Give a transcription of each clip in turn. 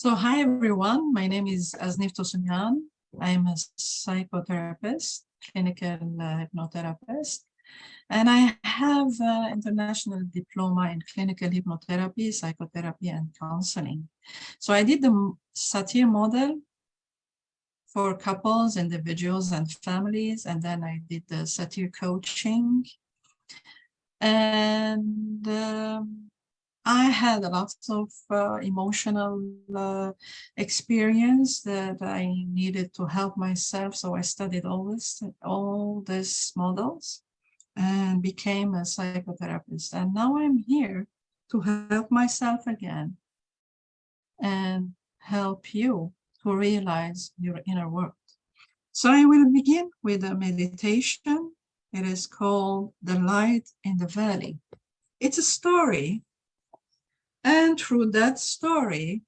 So hi everyone, my name is Aznive Tossounian. I'm a psychotherapist, clinical hypnotherapist, and I have an international diploma in clinical hypnotherapy, psychotherapy, and counseling. So I did the Satir model for couples, individuals, and families, and then I did the Satir coaching. And I had a lot of emotional experience that I needed to help myself. So I studied all these models and became a psychotherapist. And now I'm here to help myself again and help you to realize your inner world. So I will begin with a meditation. It is called The Light in the Valley. It's a story. And through that story,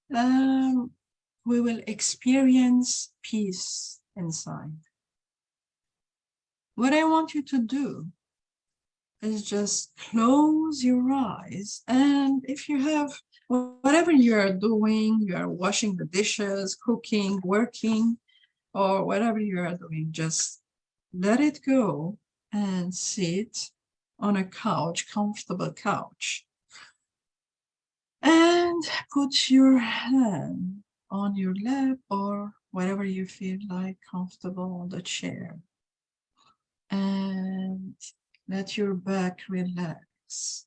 we will experience peace inside. What I want you to do is just close your eyes. And if you have whatever you are doing, you are washing the dishes, cooking, working, or whatever you are doing, just let it go and sit on a couch, comfortable couch. And put your hand on your lap or wherever you feel like comfortable on the chair. And let your back relax.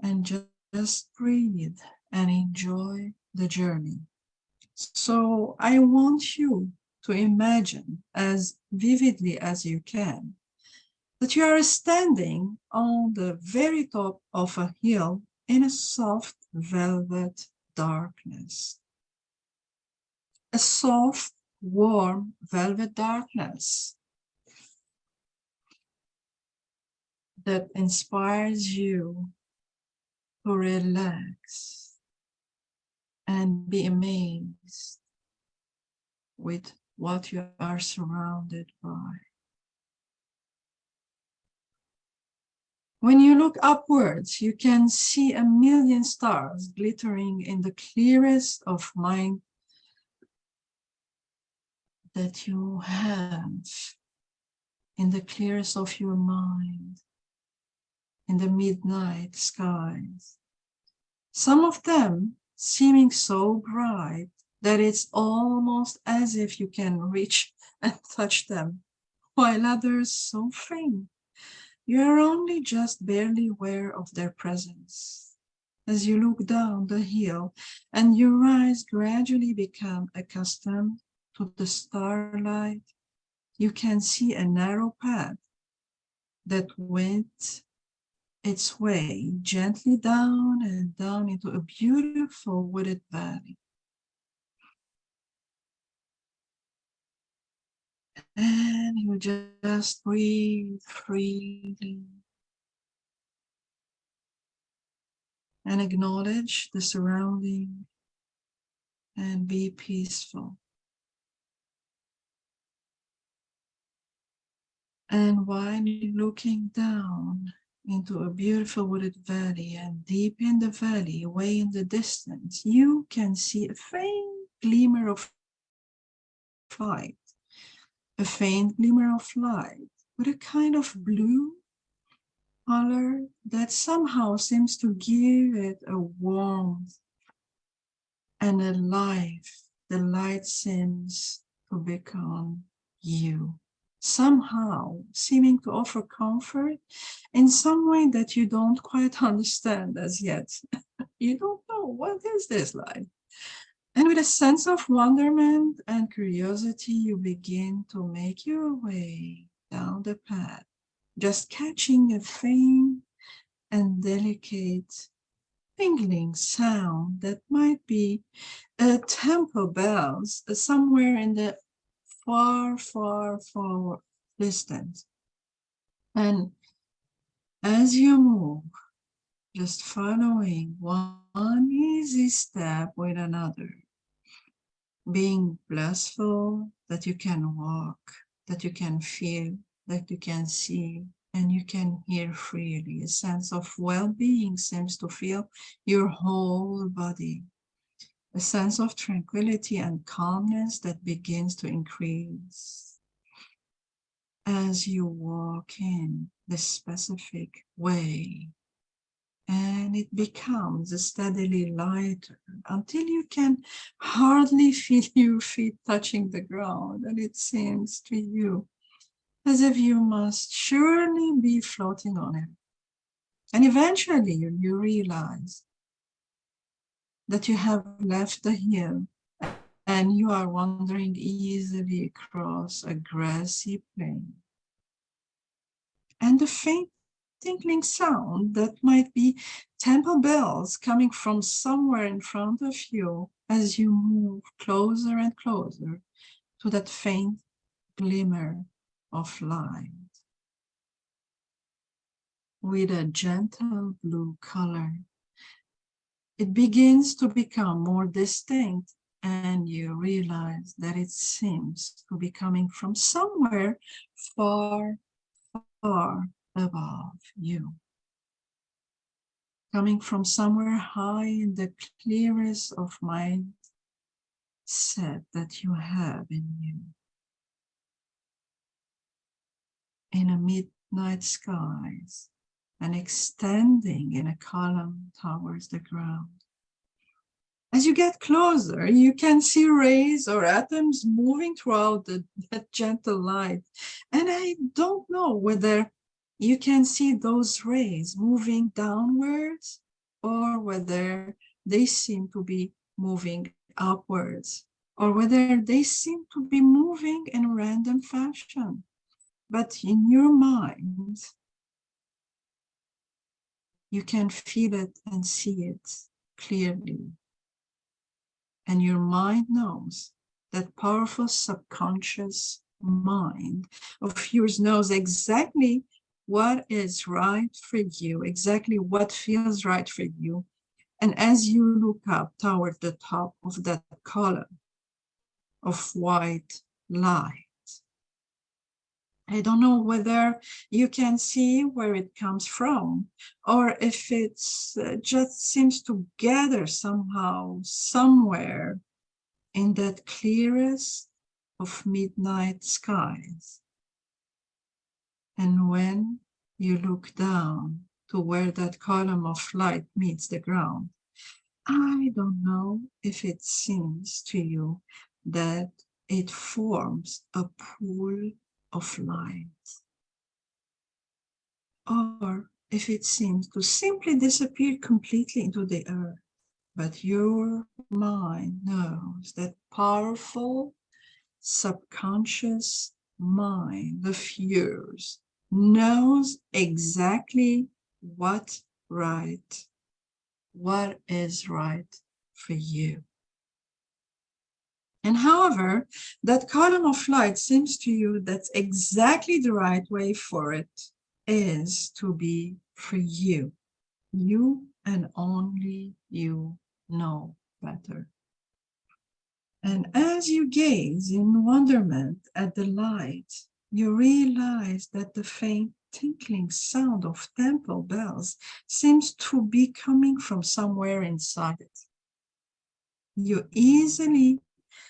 And just breathe and enjoy the journey. So I want you to imagine as vividly as you can that you are standing on the very top of a hill in a soft velvet darkness. A soft, warm velvet darkness that inspires you to relax and be amazed with what you are surrounded by. When you look upwards, you can see a million stars glittering in the clearest of mind that you have, in the clearest of your mind, in the midnight skies. Some of them seeming so bright that it's almost as if you can reach and touch them, while others so faint you are only just barely aware of their presence. As you look down the hill and your eyes gradually become accustomed to the starlight, you can see a narrow path that went its way gently down and down into a beautiful wooded valley. And you just breathe freely and acknowledge the surrounding and be peaceful. And while you're looking down into a beautiful wooded valley, and deep in the valley, way in the distance, you can see a faint glimmer of light, a faint glimmer of light with a kind of blue color that somehow seems to give it a warmth and a life. The light seems to become you, somehow seeming to offer comfort in some way that you don't quite understand as yet. You don't know, what is this light? And with a sense of wonderment and curiosity, you begin to make your way down the path, just catching a faint and delicate tingling sound that might be temple bells somewhere in the far, far, far distance. And as you move, just following one easy step with another, being blissful that you can walk, that you can feel, that you can see and you can hear freely. A sense of well-being seems to fill your whole body. A sense of tranquility and calmness that begins to increase as you walk in this specific way. And it becomes steadily lighter until you can hardly feel your feet touching the ground, and it seems to you as if you must surely be floating on it. And eventually you realize that you have left the hill and you are wandering easily across a grassy plain. And the faint tinkling sound that might be temple bells coming from somewhere in front of you as you move closer and closer to that faint glimmer of light with a gentle blue color. It begins to become more distinct, and you realize that it seems to be coming from somewhere far, far above you. Coming from somewhere high in the clearest of mindset that you have in you. In a midnight skies, and extending in a column towards the ground. As you get closer, you can see rays or atoms moving throughout that gentle light. And I don't know whether you can see those rays moving downwards or whether they seem to be moving upwards or whether they seem to be moving in a random fashion. But in your mind, you can feel it and see it clearly. And your mind knows that powerful subconscious mind of yours knows exactly what is right for you, exactly what feels right for you. And as you look up toward the top of that column of white light, I don't know whether you can see where it comes from or if it's just seems to gather somehow, somewhere in that clearest of midnight skies. And when you look down to where that column of light meets the ground, I don't know if it seems to you that it forms a pool of light, or if it seems to simply disappear completely into the earth. But your mind knows that powerful subconscious mind of yours knows exactly what is right for you. And however, that column of light seems to you that's exactly the right way for it is to be for you. You and only you know better. And as you gaze in wonderment at the light, you realize that the faint tinkling sound of temple bells seems to be coming from somewhere inside it. You easily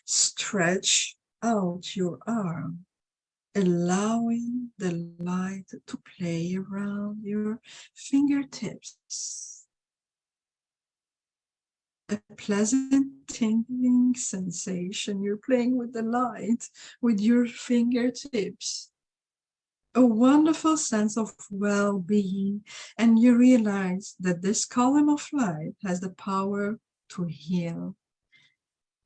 stretch out your arm, allowing the light to play around your fingertips. A pleasant tingling sensation. You're playing with the light with your fingertips. A wonderful sense of well-being, and you realize that this column of light has the power to heal,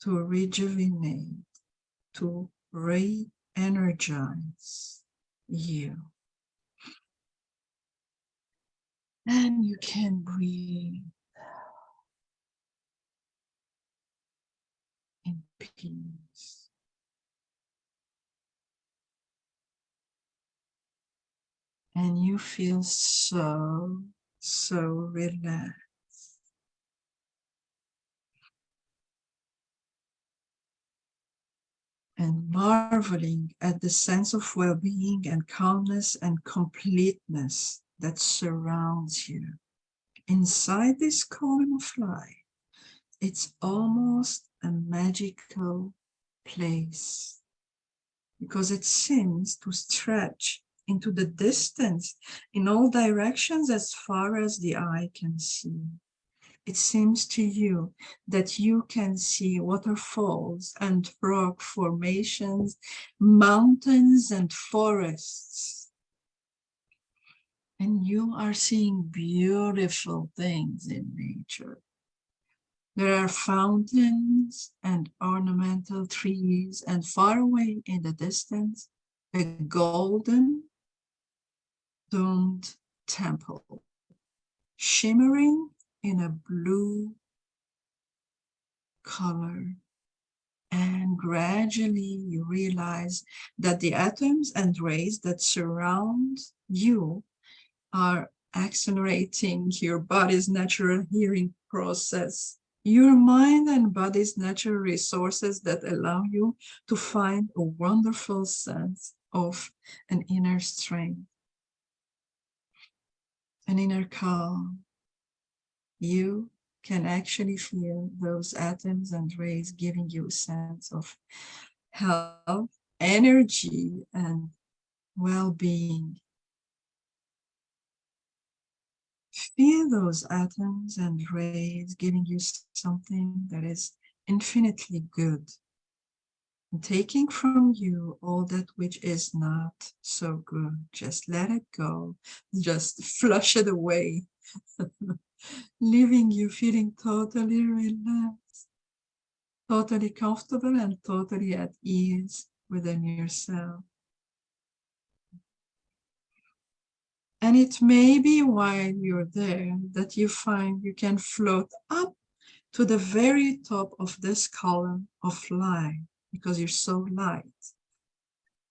to rejuvenate, to re-energize you. And you can breathe in peace. And you feel so relaxed. and marveling at the sense of well-being and calmness and completeness that surrounds you. Inside this column of light, it's almost a magical place because it seems to stretch into the distance in all directions as far as the eye can see. It seems to you that you can see waterfalls and rock formations, mountains and forests. And you are seeing beautiful things in nature. There are fountains and ornamental trees, and far away in the distance, a golden domed temple, shimmering in a blue color. And gradually you realize that the atoms and rays that surround you are accelerating your body's natural healing process, your mind and body's natural resources that allow you to find a wonderful sense of an inner strength, an inner calm. You can actually feel those atoms and rays giving you a sense of health, energy, and well-being. Feel those atoms and rays giving you something that is infinitely good, and taking from you all that which is not so good. Just let it go, just flush it away, leaving you feeling totally relaxed, totally comfortable, and totally at ease within yourself. And it may be while you're there that you find you can float up to the very top of this column of light because you're so light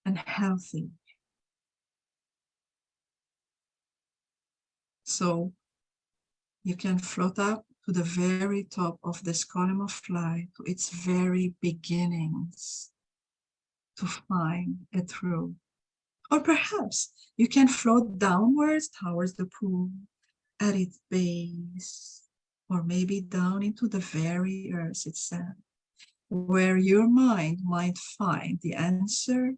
and healthy. So you can float up to the very top of this column of light, to its very beginnings, to find a truth. Or perhaps you can float downwards towards the pool at its base, or maybe down into the very earth itself, where your mind might find the answer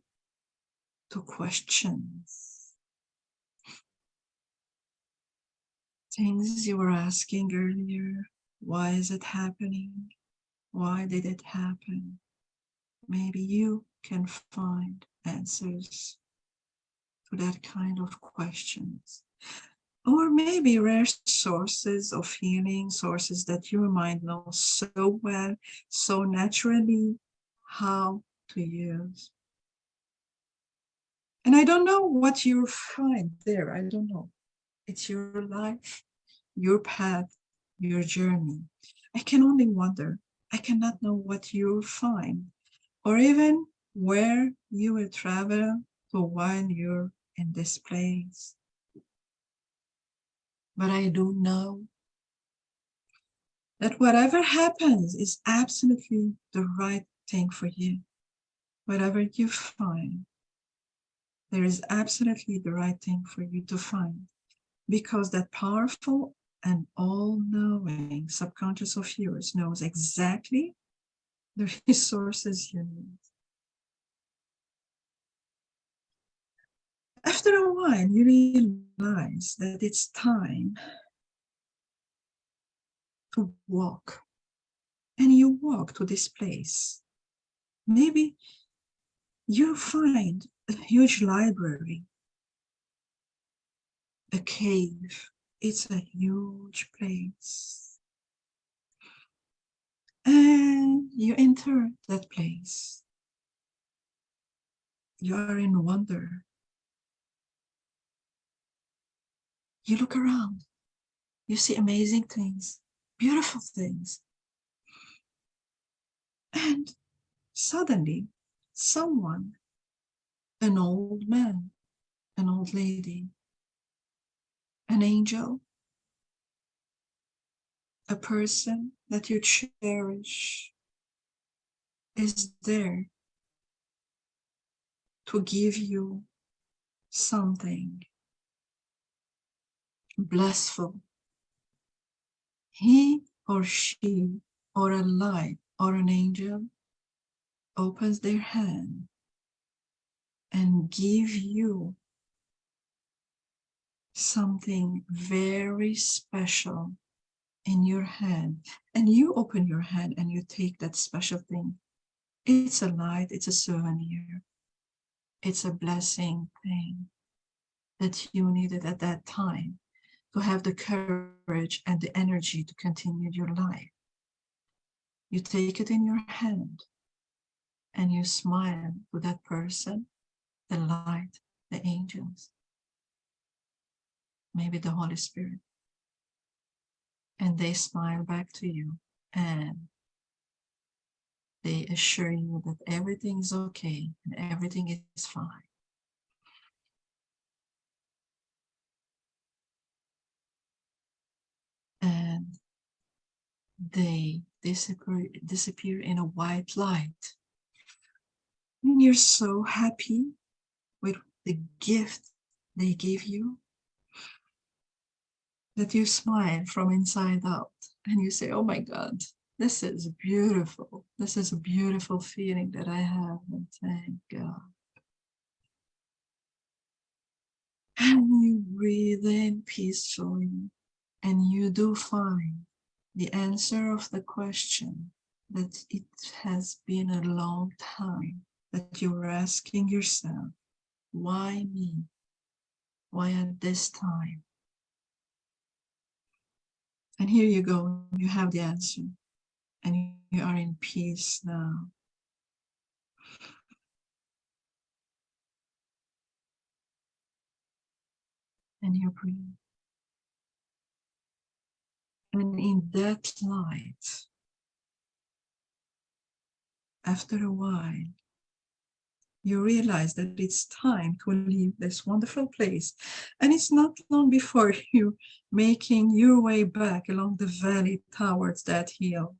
to questions. Things you were asking earlier. Why is it happening? Why did it happen? Maybe you can find answers to that kind of questions. Or maybe rare sources of healing, sources that your mind knows so well, so naturally how to use. And I don't know what you'll find there. I don't know. It's your life, your path, your journey. I can only wonder. I cannot know what you'll find, or even where you will travel to while you're in this place. But I do know that whatever happens is absolutely the right thing for you. Whatever you find, there is absolutely the right thing for you to find, because that powerful and all-knowing subconscious of yours knows exactly the resources you need. After a while, you realize that it's time to walk. And you walk to this place. Maybe you find a huge library, a cave. It's a huge place. And you enter that place. You are in wonder. You look around. You see amazing things, beautiful things. And suddenly, someone, an old man, an old lady, an angel, a person that you cherish, is there to give you something blissful. He or she or a light or an angel opens their hand and give you something very special in your hand, and you open your hand and you take that special thing. It's a light, it's a souvenir, it's a blessing thing that you needed at that time to have the courage and the energy to continue your life. You take it in your hand and you smile to that person, the light, the angels, maybe the Holy Spirit, and they smile back to you and they assure you that everything is okay and everything is fine. And they disappear in a white light. And you're so happy with the gift they gave you that you smile from inside out and you say, oh my God, this is beautiful. This is a beautiful feeling that I have, and thank God. And you breathe in peacefully, and you do find the answer of the question that it has been a long time that you were asking yourself, why me? Why at this time? And here you go, you have the answer, and you are in peace now. And you breathe. And in that light, after a while, you realize that it's time to leave this wonderful place. And it's not long before you making your way back along the valley towards that hill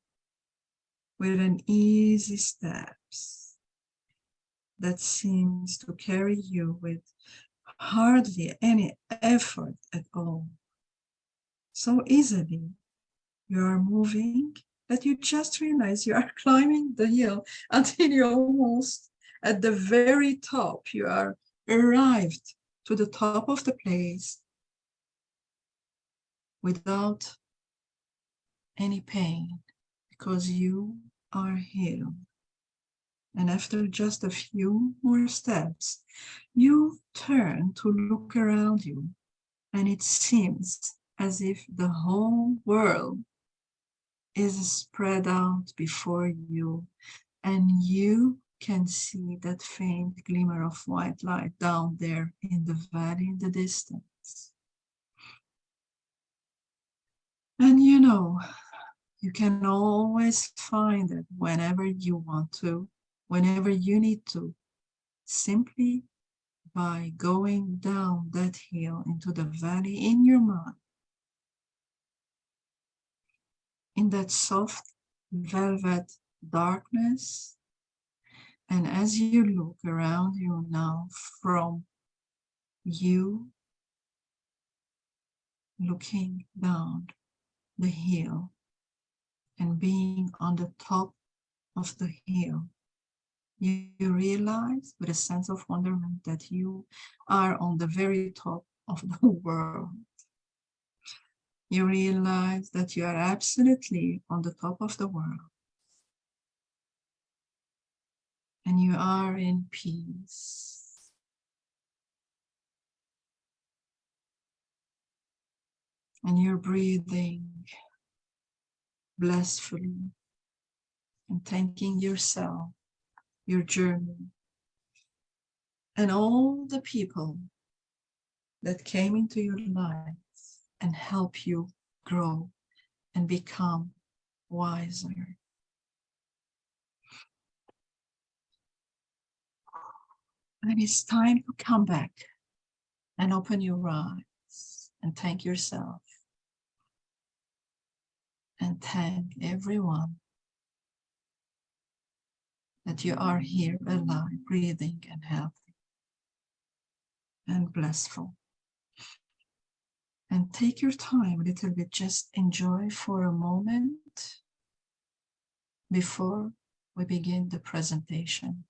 with an easy steps that seems to carry you with hardly any effort at all. So easily you are moving that you just realize you are climbing the hill until you're almost at the very top. You are arrived to the top of the place without any pain because you are healed. And after just a few more steps, you turn to look around you, and it seems as if the whole world is spread out before you, and you can see that faint glimmer of white light down there in the valley in the distance. And you know, you can always find it whenever you want to, whenever you need to, simply by going down that hill into the valley in your mind, in that soft velvet darkness. And as you look around you now, from you looking down the hill and being on the top of the hill, you realize with a sense of wonderment that you are on the very top of the world. You realize that you are absolutely on the top of the world. And you are in peace. And you're breathing blissfully and thanking yourself, your journey, and all the people that came into your life and help you grow and become wiser. And it's time to come back and open your eyes and thank yourself and thank everyone that you are here alive, breathing and healthy. and blissful. And take your time a little bit, just enjoy for a moment before we begin the presentation.